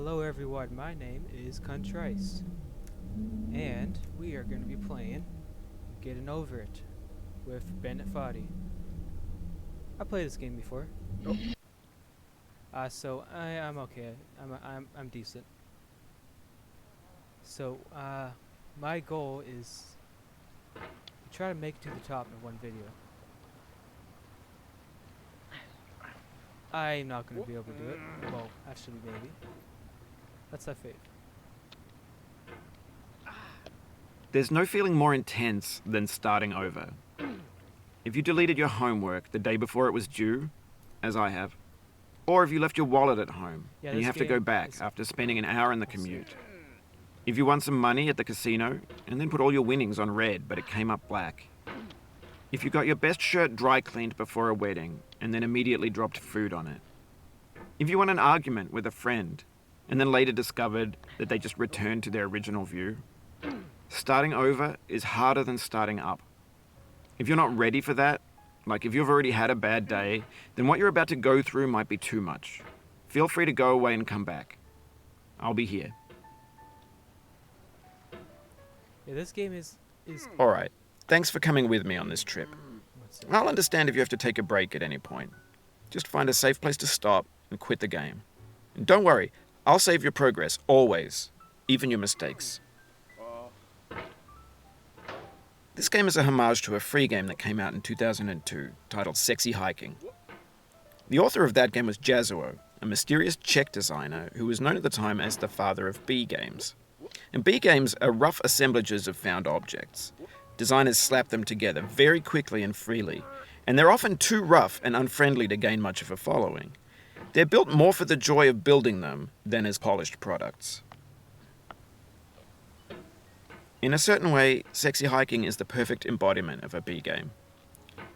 Hello everyone, my name is Contrice, and we are going to be playing Getting Over It with Bandit Foddy. I played this game before. So I'm okay. I'm decent. So my goal is to try to make it to the top in one video. I'm not going to be able to do it. Well, actually maybe. Let's have faith. There's no feeling more intense than starting over. If you deleted your homework the day before it was due, as I have, or if you left your wallet at home and you have to go back after spending an hour in the commute. If you won some money at the casino and then put all your winnings on red but it came up black. If you got your best shirt dry cleaned before a wedding and then immediately dropped food on it. If you won an argument with a friend and then later discovered that they just returned to their original view. Starting over is harder than starting up. If you're not ready for that, like if you've already had a bad day, then what you're about to go through might be too much. Feel free to go away and come back. I'll be here. Yeah, this game is Alright, thanks for coming with me on this trip. I'll understand if you have to take a break at any point. Just find a safe place to stop and quit the game. And don't worry, I'll save your progress, always. Even your mistakes. This game is a homage to a free game that came out in 2002, titled Sexy Hiking. The author of that game was Jazuo, a mysterious Czech designer who was known at the time as the father of B games. And B games are rough assemblages of found objects. Designers slap them together very quickly and freely, and they're often too rough and unfriendly to gain much of a following. They're built more for the joy of building them than as polished products. In a certain way, Sexy Hiking is the perfect embodiment of a B game.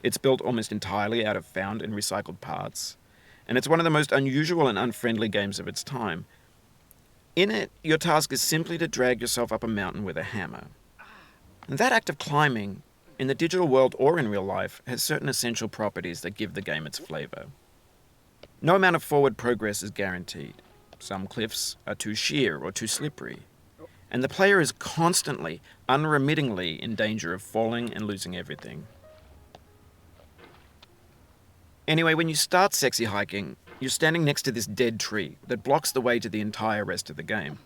It's built almost entirely out of found and recycled parts, and it's one of the most unusual and unfriendly games of its time. In it, your task is simply to drag yourself up a mountain with a hammer. And that act of climbing, in the digital world or in real life, has certain essential properties that give the game its flavor. No amount of forward progress is guaranteed. Some cliffs are too sheer or too slippery. And the player is constantly, unremittingly in danger of falling and losing everything. Anyway, when you start Sexy Hiking, you're standing next to this dead tree that blocks the way to the entire rest of the game.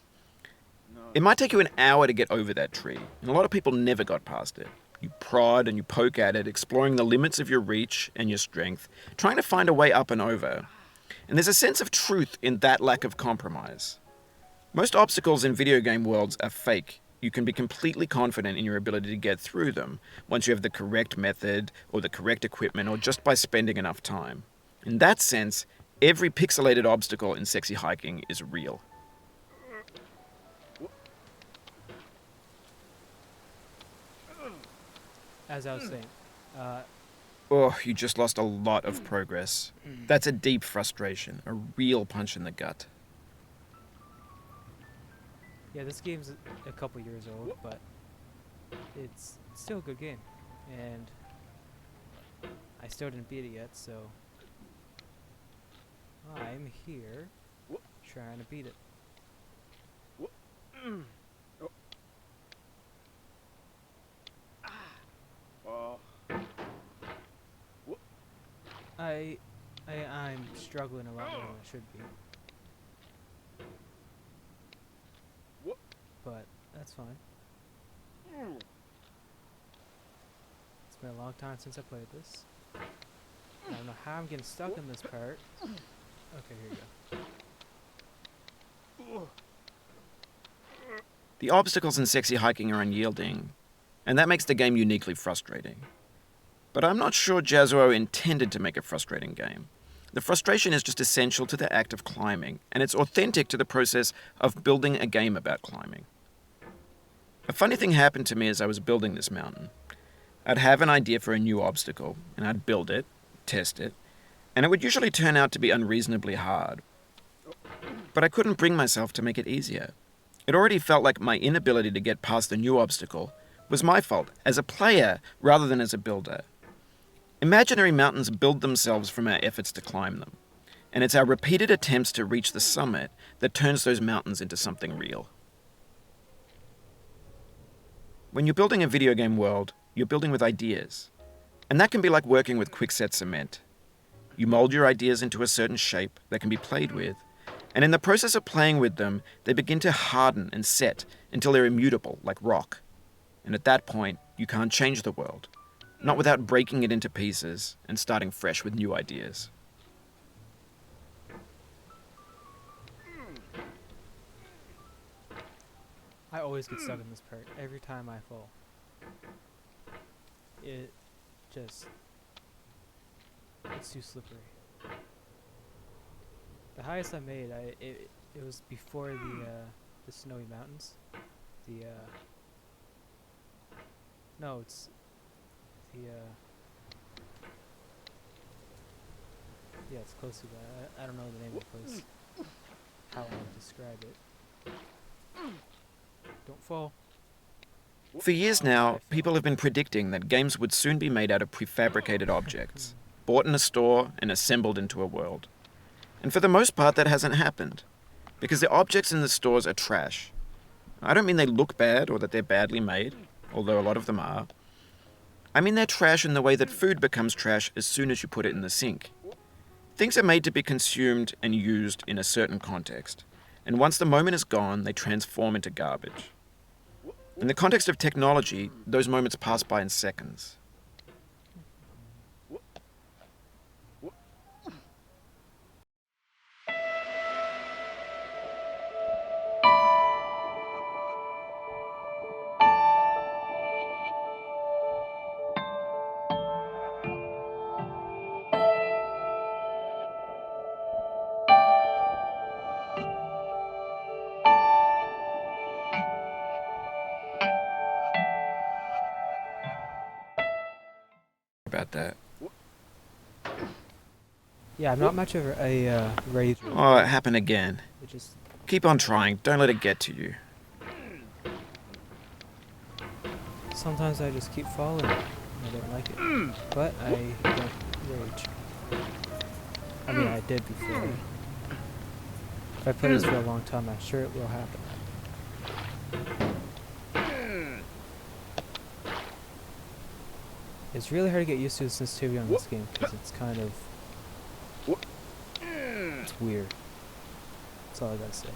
It might take you an hour to get over that tree, and a lot of people never got past it. You prod and you poke at it, exploring the limits of your reach and your strength, trying to find a way up and over. And there's a sense of truth in that lack of compromise. Most obstacles in video game worlds are fake. You can be completely confident in your ability to get through them once you have the correct method or the correct equipment or just by spending enough time. In that sense, every pixelated obstacle in Sexy Hiking is real. as I was saying. You just lost a lot of progress. That's a deep frustration, a real punch in the gut. Yeah, this game's a couple years old, but it's still a good game, and I still didn't beat it yet, so I'm here trying to beat it. I'm struggling a lot more than I should be. But that's fine. It's been a long time since I played this. I don't know how I'm getting stuck in this part. Okay, here you go. The obstacles in Sexy Hiking are unyielding, and that makes the game uniquely frustrating. But I'm not sure Jazuo intended to make a frustrating game. The frustration is just essential to the act of climbing, and it's authentic to the process of building a game about climbing. A funny thing happened to me as I was building this mountain. I'd have an idea for a new obstacle, and I'd build it, test it, and it would usually turn out to be unreasonably hard. But I couldn't bring myself to make it easier. It already felt like my inability to get past the new obstacle was my fault as a player rather than as a builder. Imaginary mountains build themselves from our efforts to climb them. And it's our repeated attempts to reach the summit that turns those mountains into something real. When you're building a video game world, you're building with ideas. And that can be like working with quickset cement. You mold your ideas into a certain shape that can be played with, and in the process of playing with them, they begin to harden and set until they're immutable, like rock. And at that point, you can't change the world, not without breaking it into pieces and starting fresh with new ideas. I always get stuck in this part every time I fall. It's too slippery. The highest I made, it was before the snowy mountains. No, it's the yeah, it's close to that. I don't know the name of the place. How I would describe it. Don't fall. For years now, people have been predicting that games would soon be made out of prefabricated objects, bought in a store and assembled into a world. And for the most part, that hasn't happened, because the objects in the stores are trash. I don't mean they look bad or that they're badly made, although a lot of them are. I mean they're trash in the way that food becomes trash as soon as you put it in the sink. Things are made to be consumed and used in a certain context, and once the moment is gone, they transform into garbage. In the context of technology, those moments pass by in seconds. About that. Yeah, I'm not much of a rager. Oh, it happened again. It just Keep on trying, don't let it get to you. sometimes I just keep falling. I don't like it, but I don't rage. I mean, I did before. If I play this for a long time, I'm sure it will happen. It's really hard to get used to the sensitivity on this game because it's kind of it's weird. That's all I gotta say.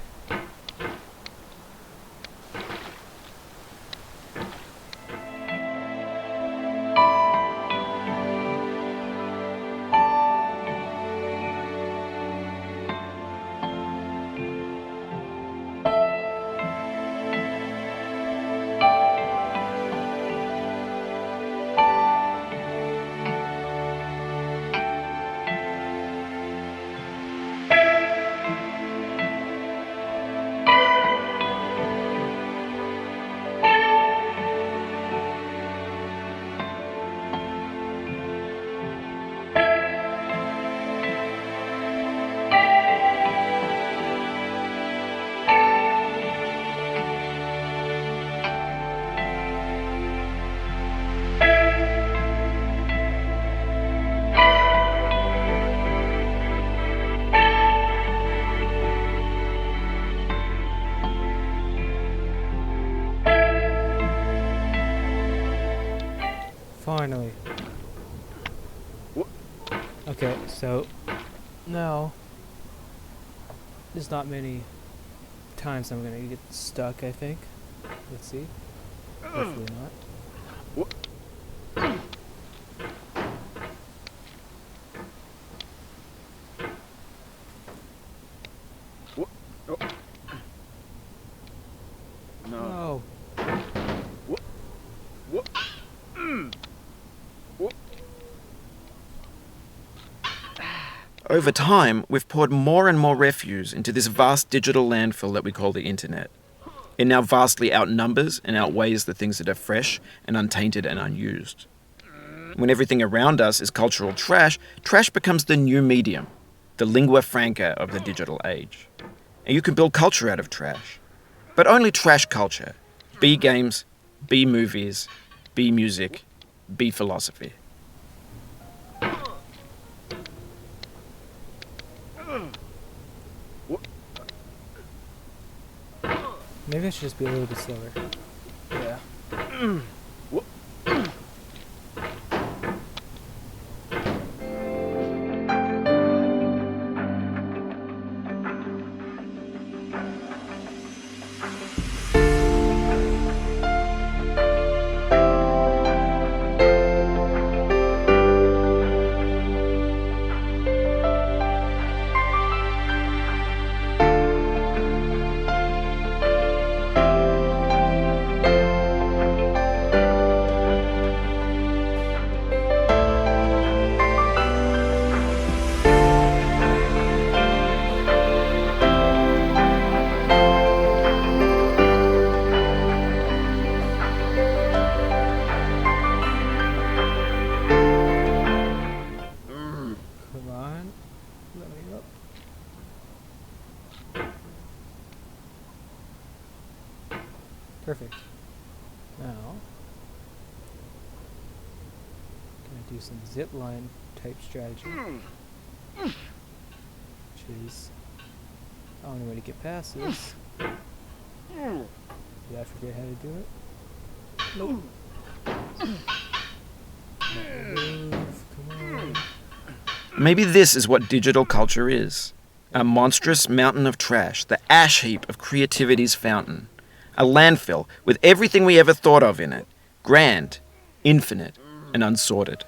Finally. Okay, so now there's not many times I'm gonna get stuck, I think. Let's see. Hopefully not. No. Over time, we've poured more and more refuse into this vast digital landfill that we call the internet. It now vastly outnumbers and outweighs the things that are fresh and untainted and unused. When everything around us is cultural trash, trash becomes the new medium, the lingua franca of the digital age. And you can build culture out of trash. But only trash culture. B games, B movies, B music, B philosophy. Maybe I should just be a little bit slower. Yeah. Come on. Let me up. Perfect. Now, gonna do some zip line type strategy, which is the only way to get past this. Did I forget how to do it? Nope. Move, come on. Maybe this is what digital culture is. A monstrous mountain of trash, the ash heap of creativity's fountain. A landfill with everything we ever thought of in it. Grand, infinite, and unsorted.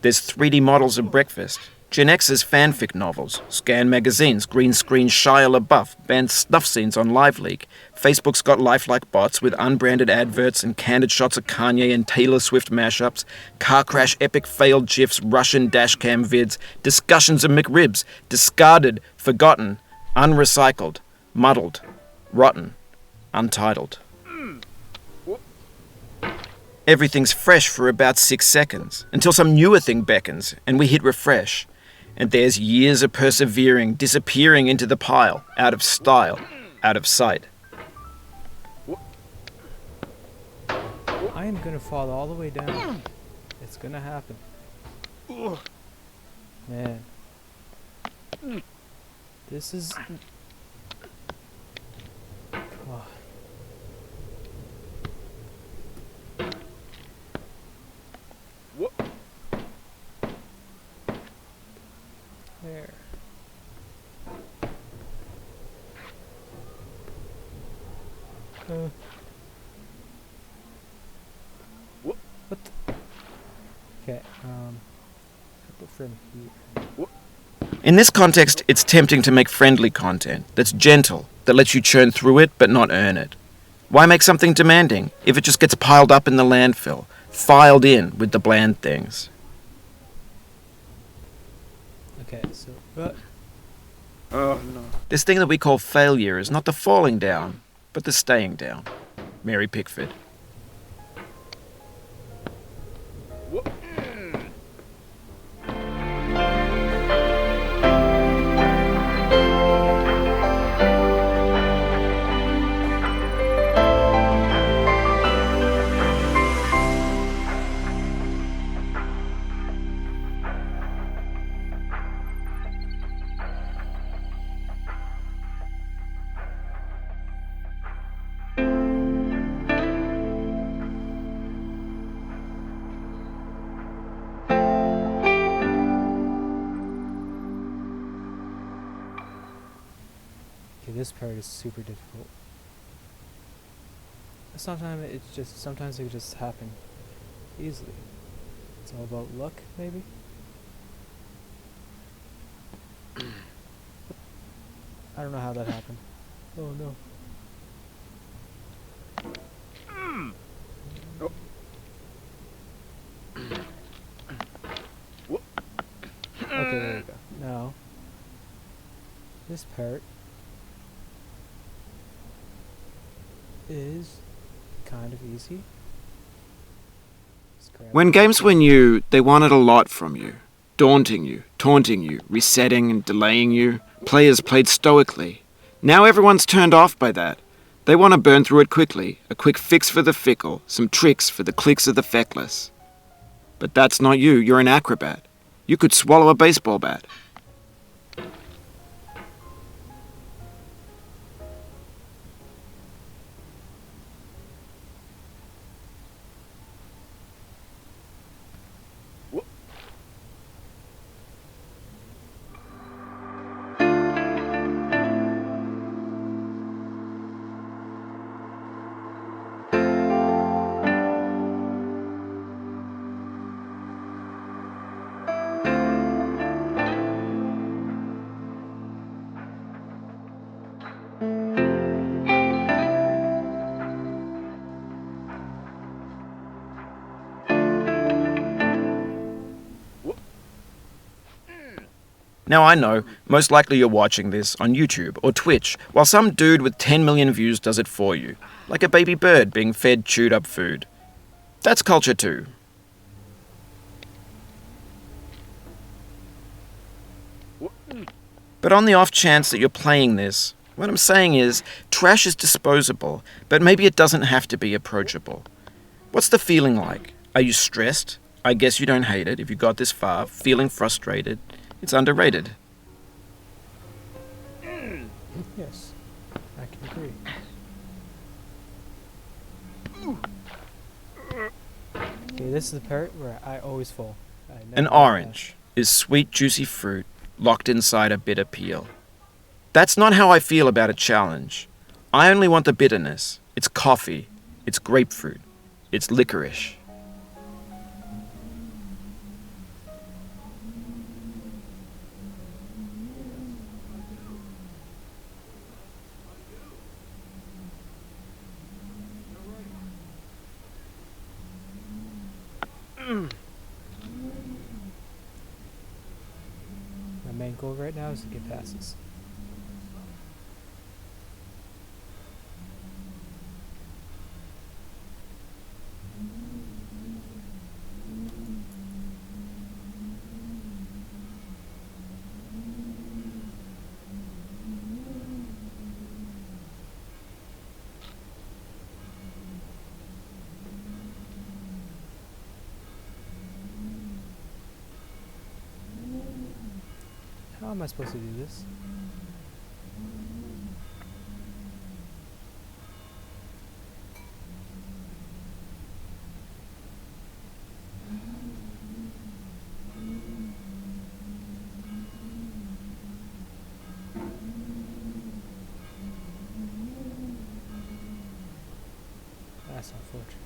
There's 3D models of breakfast, Gen X's fanfic novels, scan magazines, green screen Shia LaBeouf, banned snuff scenes on LiveLeak. Facebook's got lifelike bots with unbranded adverts and candid shots of Kanye and Taylor Swift mashups, car crash epic failed GIFs, Russian dashcam vids, discussions of McRibs, discarded, forgotten, unrecycled, muddled, rotten, untitled. Everything's fresh for about 6 seconds, until some newer thing beckons, and we hit refresh. And there's years of persevering, disappearing into the pile, out of style, out of sight. I am gonna fall all the way down. It's gonna happen. Man. This is... Oh. There. What? Okay, put from here. In this context, it's tempting to make friendly content that's gentle, that lets you churn through it but not earn it. Why make something demanding if it just gets piled up in the landfill, filed in with the bland things? Okay, so... Oh, no. This thing that we call failure is not the falling down, but the staying down. Mary Pickford. Okay, this part is super difficult. Sometimes it just happen easily. It's all about luck, maybe? I don't know how that happened. Oh no. Okay, there we go. Now, this part is kind of easy. When games were new, they wanted a lot from you. Daunting you, taunting you, resetting and delaying you. Players played stoically. Now everyone's turned off by that. They want to burn through it quickly, a quick fix for the fickle, some tricks for the clicks of the feckless. But that's not you, you're an acrobat. You could swallow a baseball bat. Now I know, most likely you're watching this on YouTube or Twitch, while some dude with 10 million views does it for you, like a baby bird being fed chewed up food. That's culture too. But on the off chance that you're playing this, what I'm saying is, trash is disposable, but maybe it doesn't have to be approachable. What's the feeling like? Are you stressed? I guess you don't hate it if you got this far, feeling frustrated. It's underrated. Yes, I can agree. Okay, this is the part where I always fall. An orange is sweet, juicy fruit locked inside a bitter peel. That's not how I feel about a challenge. I only want the bitterness. It's coffee. It's grapefruit. It's licorice. My main goal right now is to get past this. How am I supposed to do this? That's unfortunate.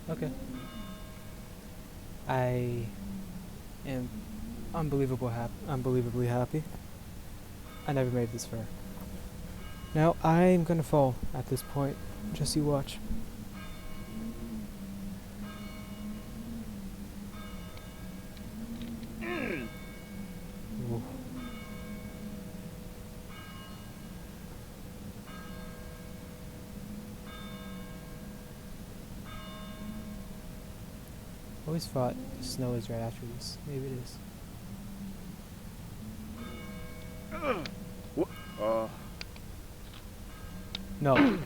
Okay. I am unbelievably happy. I never made this far. Now I'm gonna fall at this point. Just you watch. Ooh. I always thought the snow is right after this. Maybe it is. No. Okay.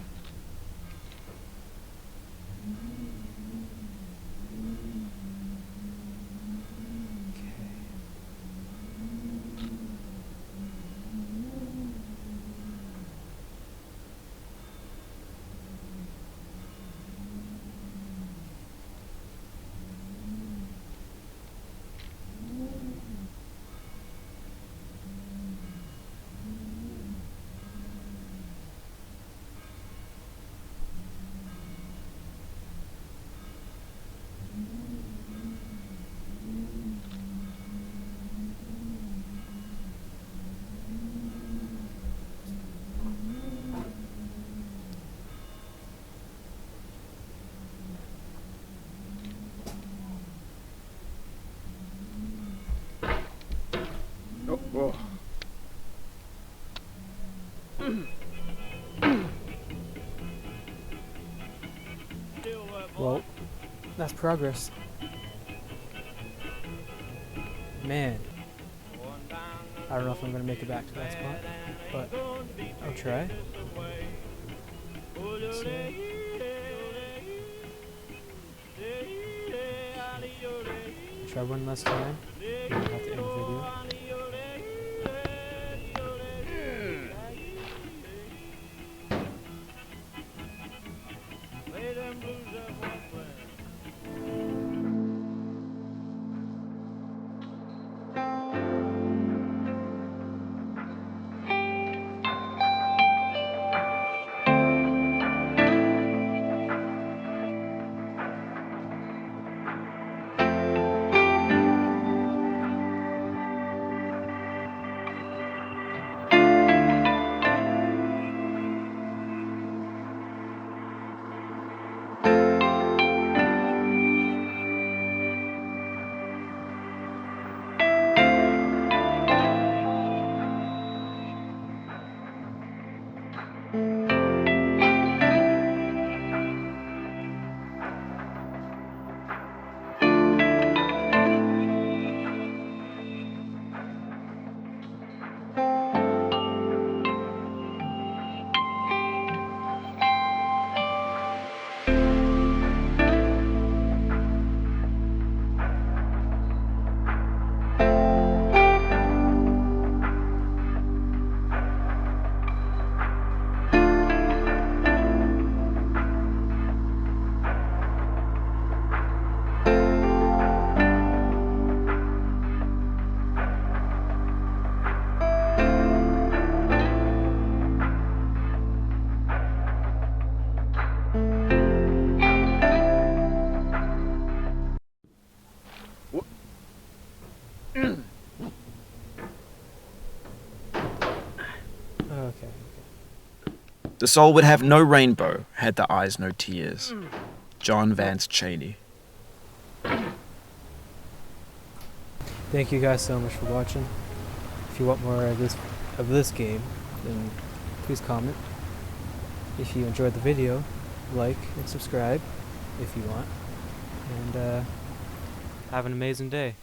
Oh. Well, that's progress. Man. I don't know if I'm gonna make it back to that spot, but I'll try. So, Try one last time. You don't have to end the video. Okay. The soul would have no rainbow, had the eyes no tears. John Vance Cheney. Thank you guys so much for watching. If you want more of this game, then please comment. If you enjoyed the video, like and subscribe if you want. And have an amazing day.